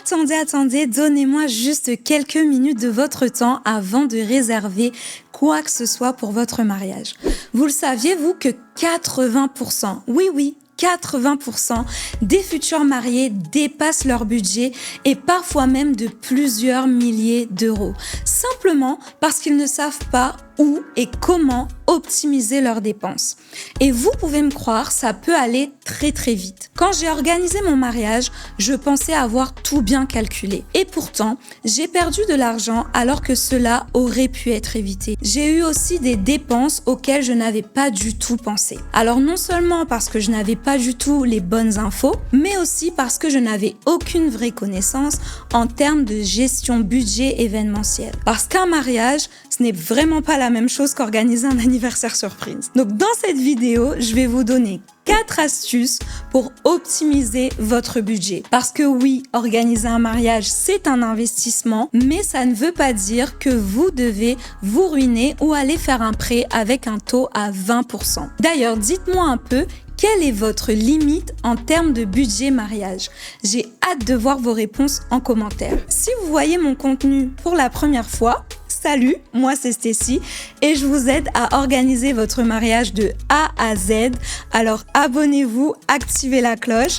Attendez, donnez-moi juste quelques minutes de votre temps avant de réserver quoi que ce soit pour votre mariage. Vous le saviez, vous, que 80%, oui, 80% des futurs mariés dépassent leur budget et parfois même de plusieurs milliers d'euros, simplement parce qu'ils ne savent pas où et comment optimiser leurs dépenses. Et vous pouvez me croire, ça peut aller très vite. Quand j'ai organisé mon mariage, je pensais avoir tout bien calculé. Et pourtant, j'ai perdu de l'argent alors que cela aurait pu être évité. J'ai eu aussi des dépenses auxquelles je n'avais pas du tout pensé. Alors non seulement parce que je n'avais pas du tout les bonnes infos, mais aussi parce que je n'avais aucune vraie connaissance en termes de gestion budget événementiel. Parce qu'un mariage, ce n'est vraiment pas la même chose qu'organiser un anniversaire surprise. Donc dans cette vidéo, je vais vous donner 4 astuces pour optimiser votre budget. Parce que oui, organiser un mariage, c'est un investissement, mais ça ne veut pas dire que vous devez vous ruiner ou aller faire un prêt avec un taux à 20%. D'ailleurs, dites-moi un peu, quelle est votre limite en termes de budget mariage? J'ai hâte de voir vos réponses en commentaire. Si vous voyez mon contenu pour la première fois, salut, moi c'est Stécie et je vous aide à organiser votre mariage de A à Z. Alors abonnez-vous, activez la cloche,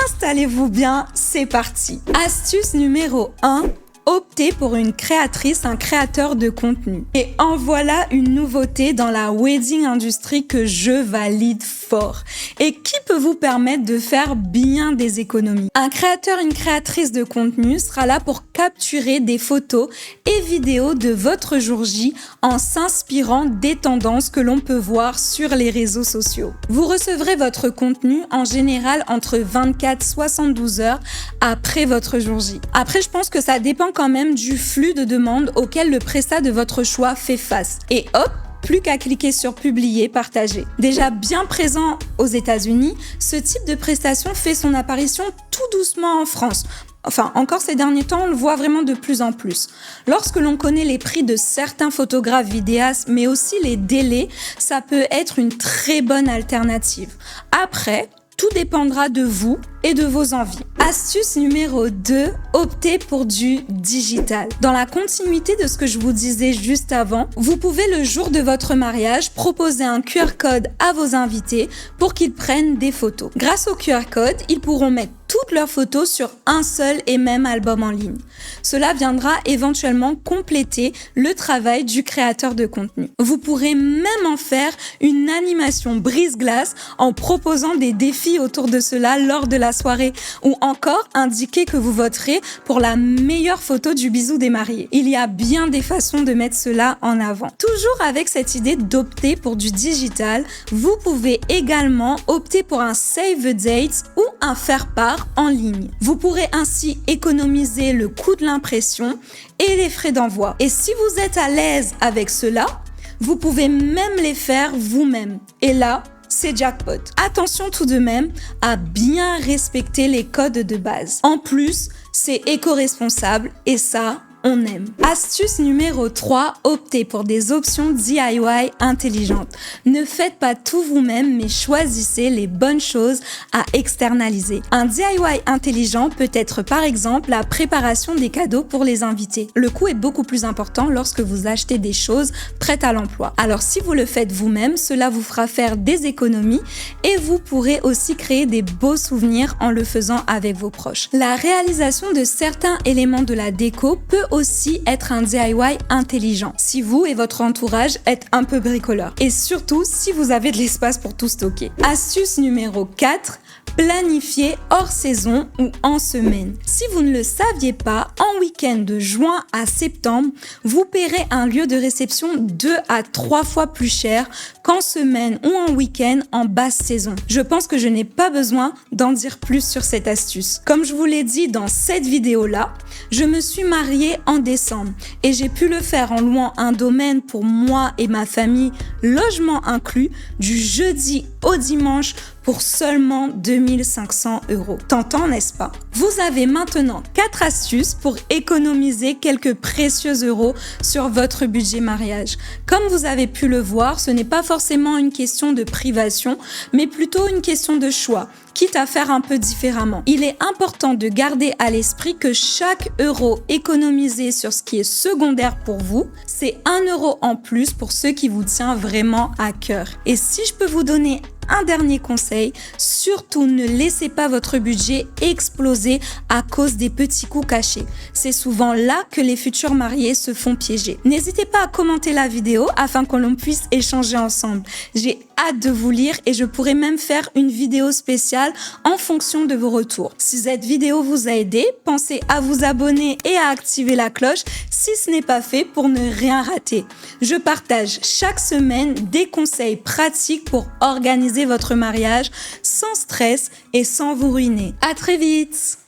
installez-vous bien, c'est parti. Astuce numéro 1. Optez pour une créatrice, un créateur de contenu. Et en voilà une nouveauté dans la wedding industry que je valide fort et qui peut vous permettre de faire bien des économies. Un créateur, une créatrice de contenu sera là pour capturer des photos et vidéos de votre jour J en s'inspirant des tendances que l'on peut voir sur les réseaux sociaux. Vous recevrez votre contenu en général entre 24 et 72 heures après votre jour J. Après, je pense que ça dépend quand même du flux de demandes auquel le prestat de votre choix fait face. Et hop, plus qu'à cliquer sur publier, partager. Déjà bien présent aux États-Unis, ce type de prestation fait son apparition tout doucement en France. Enfin, encore ces derniers temps, on le voit vraiment de plus en plus. Lorsque l'on connaît les prix de certains photographes vidéastes, mais aussi les délais, ça peut être une très bonne alternative. Après, tout dépendra de vous et de vos envies. Astuce numéro 2, optez pour du digital. Dans la continuité de ce que je vous disais juste avant, vous pouvez le jour de votre mariage proposer un QR code à vos invités pour qu'ils prennent des photos. Grâce au QR code, ils pourront mettre toutes leurs photos sur un seul et même album en ligne. Cela viendra éventuellement compléter le travail du créateur de contenu. Vous pourrez même en faire une animation brise-glace en proposant des défis autour de cela lors de la soirée ou encore indiquer que vous voterez pour la meilleure photo du bisou des mariés. Il y a bien des façons de mettre cela en avant. Toujours avec cette idée d'opter pour du digital, vous pouvez également opter pour un save the dates ou un faire-part en ligne. Vous pourrez ainsi économiser le coût de l'impression et les frais d'envoi. Et si vous êtes à l'aise avec cela, vous pouvez même les faire vous-même. Et là, c'est jackpot. Attention tout de même à bien respecter les codes de base. En plus, c'est éco-responsable et ça, on aime. Astuce numéro 3, optez pour des options DIY intelligentes. Ne faites pas tout vous-même, mais choisissez les bonnes choses à externaliser. Un DIY intelligent peut être par exemple la préparation des cadeaux pour les invités. Le coût est beaucoup plus important lorsque vous achetez des choses prêtes à l'emploi. Alors si vous le faites vous-même, cela vous fera faire des économies et vous pourrez aussi créer des beaux souvenirs en le faisant avec vos proches. La réalisation de certains éléments de la déco peut aussi être un DIY intelligent si vous et votre entourage êtes un peu bricoleurs et surtout si vous avez de l'espace pour tout stocker. Astuce numéro 4, planifier hors saison ou en semaine. Si vous ne le saviez pas, en week-end de juin à septembre, vous paierez un lieu de réception 2 à 3 fois plus cher qu'en semaine ou en week-end en basse saison. Je pense que je n'ai pas besoin d'en dire plus sur cette astuce. Comme je vous l'ai dit dans cette vidéo-là, je me suis mariée en décembre et j'ai pu le faire en louant un domaine pour moi et ma famille, logement inclus, du jeudi au dimanche pour seulement 2500 €. Tentant, n'est-ce pas? Vous avez maintenant 4 astuces pour économiser quelques précieux euros sur votre budget mariage. Comme vous avez pu le voir, ce n'est pas forcément une question de privation, mais plutôt une question de choix, quitte à faire un peu différemment. Il est important de garder à l'esprit que chaque euro économisé sur ce qui est secondaire pour vous, c'est 1 euro en plus pour ce qui vous tient vraiment à cœur. Et si je peux vous donner un dernier conseil, surtout ne laissez pas votre budget exploser à cause des petits coups cachés. C'est souvent là que les futurs mariés se font piéger. N'hésitez pas à commenter la vidéo afin que l'on puisse échanger ensemble. J'ai hâte de vous lire et je pourrais même faire une vidéo spéciale en fonction de vos retours. Si cette vidéo vous a aidé, pensez à vous abonner et à activer la cloche si ce n'est pas fait pour ne rien rater. Je partage chaque semaine des conseils pratiques pour organiser votre mariage sans stress et sans vous ruiner. À très vite!